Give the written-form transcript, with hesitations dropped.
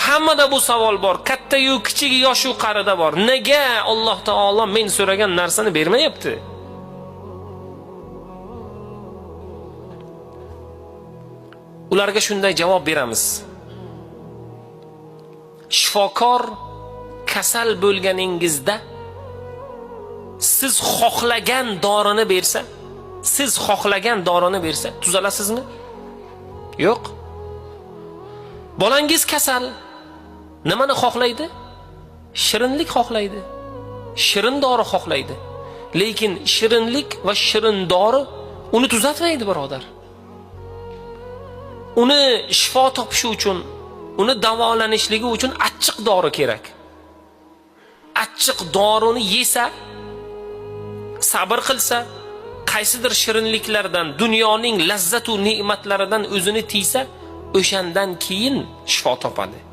hammada bu savol bor. Katta-yu kichigi, yosh-u qarida bor. Nega Alloh taolo men so'ragan narsani bermayapti? Ularga shunday javob beramiz. Shifokor kasal bo'lganingizda siz xohlagan dorini bersa, tuzalasizmi? Yo'q. Bolangiz kasal. Nimani xohlaydi? Shirinlik xohlaydi. Shirin dori xohlaydi. Lekin shirinlik va shirin dori uni tuzatmaydi, birodar. Uni shifo topishi uchun, uni davolanishligi uchun achchiq dori kerak. Achchiq dorini yesa, sabr qilsa, qaysidir shirinliklardan, dunyoning lazzat va ne'matlaridan o'zini tiysa, o'shandan keyin shifo topadi.